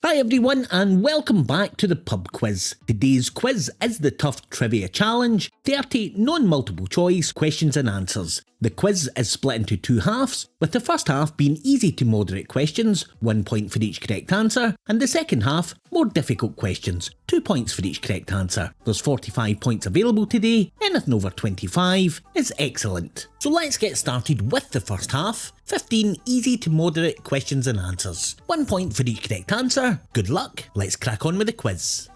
Hi everyone and welcome back to the pub quiz. Today's quiz is the Tough Trivia Challenge, 30 non-multiple choice questions and answers. The quiz is split into two halves, with the first half being easy to moderate questions, 1 point for each correct answer, and the second half, more difficult questions, 2 points for each correct answer. There's 45 points available today, anything over 25 is excellent. So let's get started with the first half. 15 easy to moderate questions and answers. 1 point for each correct answer. Good luck, let's crack on with the quiz.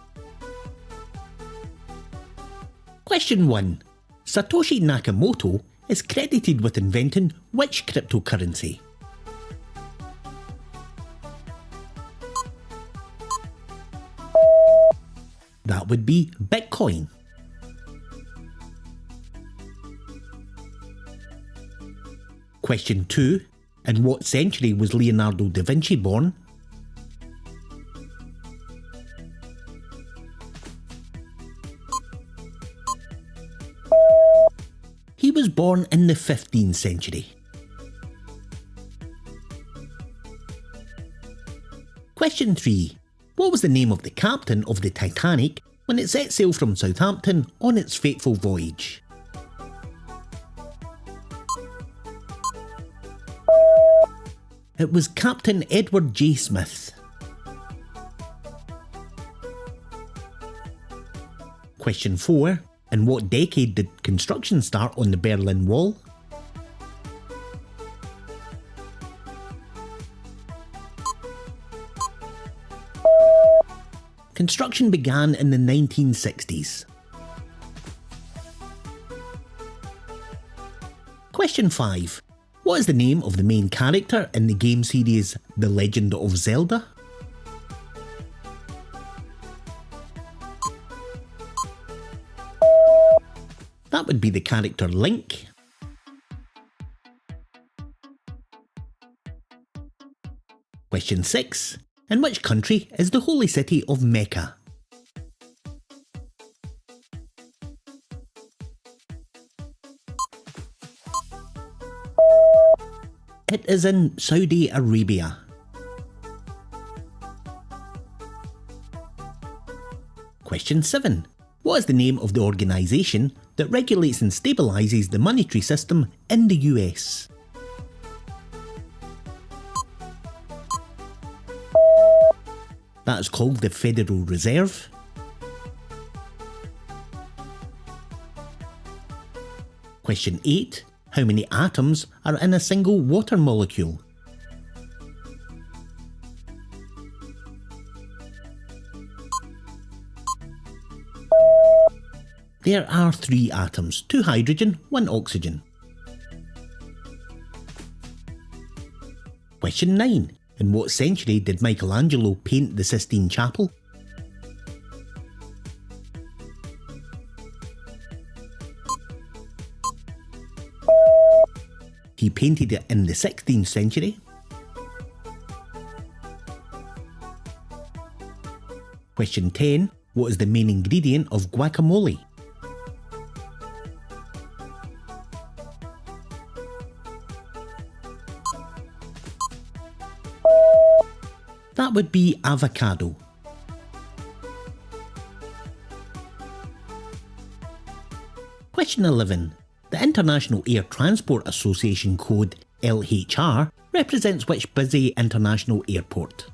Question 1. Satoshi Nakamoto is credited with inventing which cryptocurrency? That would be Bitcoin. Question 2. In what century was Leonardo da Vinci born? He was born in the 15th century. Question 3. What was the name of the captain of the Titanic when it set sail from Southampton on its fateful voyage? It was Captain Edward J. Smith. Question 4. In what decade did construction start on the Berlin Wall? Construction began in the 1960s. Question 5. What is the name of the main character in the game series The Legend of Zelda? That would be the character Link. Question 6. In which country is the holy city of Mecca? It is in Saudi Arabia. Question 7. What is the name of the organisation that regulates and stabilises the monetary system in the US? That is called the Federal Reserve. Question 8. How many atoms are in a single water molecule? There are 3 atoms, 2 hydrogen, 1 oxygen. Question 9. In what century did Michelangelo paint the Sistine Chapel? He painted it in the 16th century. Question 10. What is the main ingredient of guacamole? That would be avocado. Question 11. The International Air Transport Association code LHR represents which busy international airport?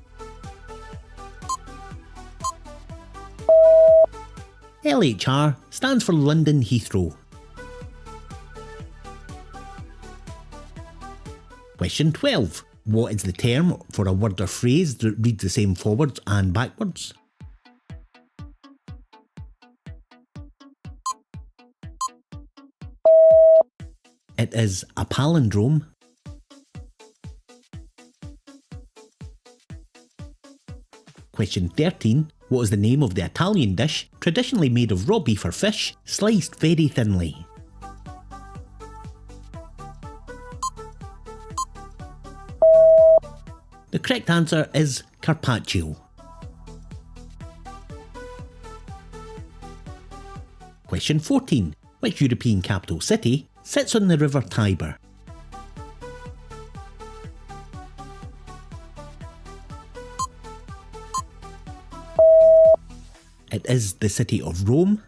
LHR stands for London Heathrow. Question 12. What is the term for a word or phrase that reads the same forwards and backwards? It is a palindrome. Question 13. What is the name of the Italian dish traditionally made of raw beef or fish, sliced very thinly? The correct answer is carpaccio. Question 14. Which European capital city sits on the River Tiber? It is the city of Rome.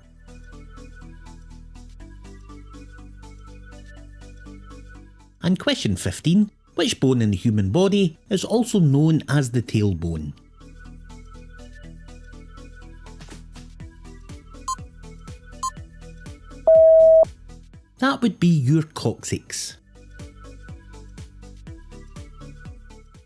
And question 15. Which bone in the human body is also known as the tailbone? That would be your coccyx.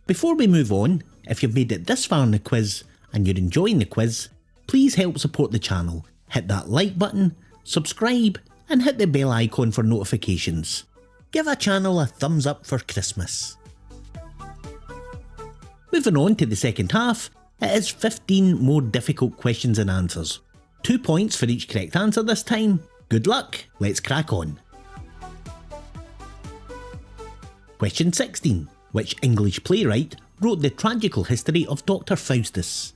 Before we move on, if you've made it this far in the quiz and you're enjoying the quiz, please help support the channel. Hit that like button, subscribe, and hit the bell icon for notifications. Give our channel a thumbs up for Christmas. Moving on to the second half, it is 15 more difficult questions and answers. 2 points for each correct answer this time. Good luck, let's crack on. Question 16. Which English playwright wrote the tragical history of Dr. Faustus?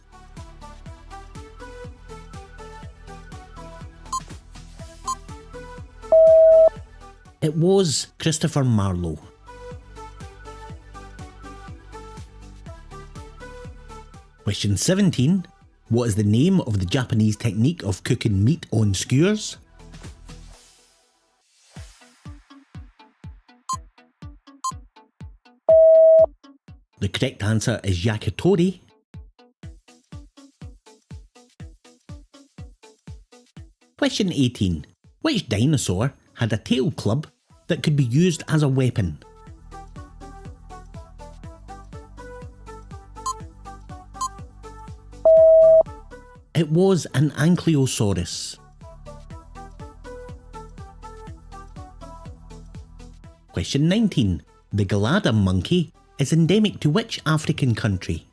It was Christopher Marlowe. Question 17. What is the name of the Japanese technique of cooking meat on skewers? The correct answer is yakitori. Question 18. Which dinosaur had a tail club that could be used as a weapon? It was an ankylosaurus. Question 19. The Galada monkey is endemic to which African country?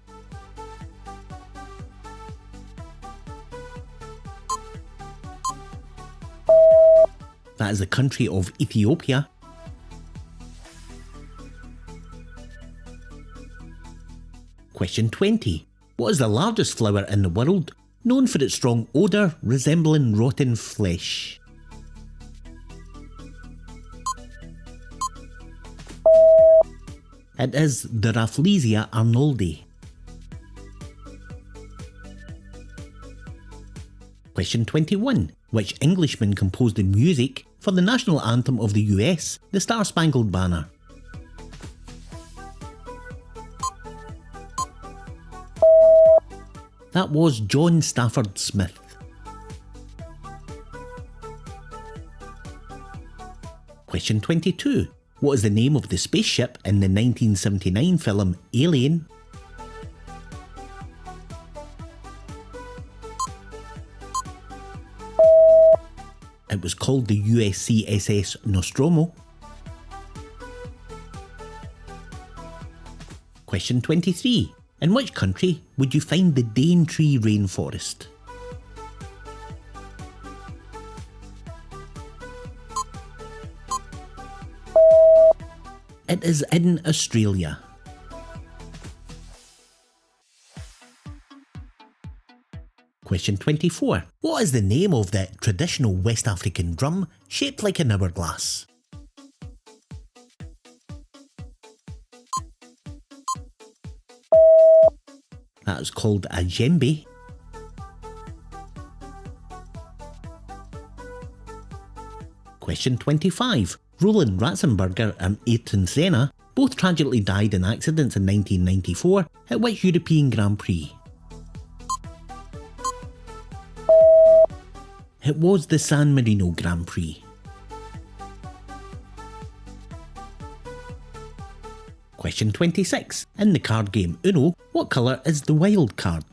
That is the country of Ethiopia. Question 20. What is the largest flower in the world, known for its strong odour resembling rotten flesh? It is the Rafflesia arnoldi. Question 21. Which Englishman composed the music for the national anthem of the US, the Star Spangled Banner? That was John Stafford Smith. Question 22. What is the name of the spaceship in the 1979 film Alien? It was called the USCSS Nostromo. Question 23. In which country would you find the Daintree rainforest? It is in Australia. Question 24. What is the name of the traditional West African drum shaped like an hourglass? That is called a djembe. Question 25. Roland Ratzenberger and Ayrton Senna both tragically died in accidents in 1994 at which European Grand Prix? It was the San Marino Grand Prix. Question 26. In the card game Uno, what colour is the wild card?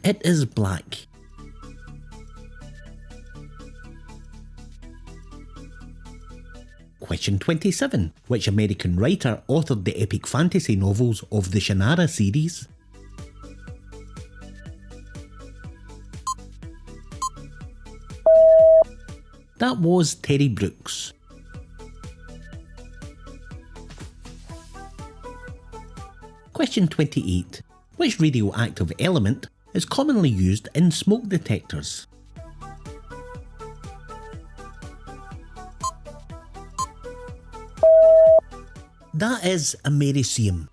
It is black. Question 27. Which American writer authored the epic fantasy novels of the Shannara series? That was Terry Brooks. Question 28. Which radioactive element is commonly used in smoke detectors? That is a Americium.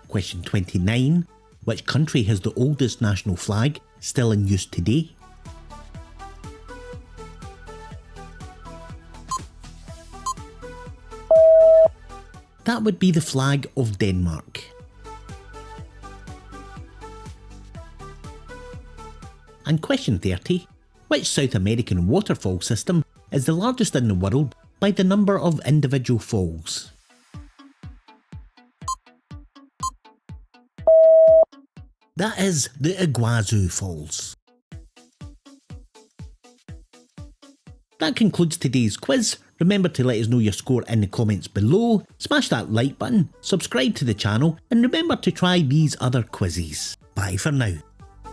Question 29. Which country has the oldest national flag still in use today? That would be the flag of Denmark. And question 30. Which South American waterfall system is the largest in the world by the number of individual falls? That is the Iguazu Falls. That concludes today's quiz. Remember to let us know your score in the comments below, smash that like button, subscribe to the channel, and remember to try these other quizzes. Bye for now.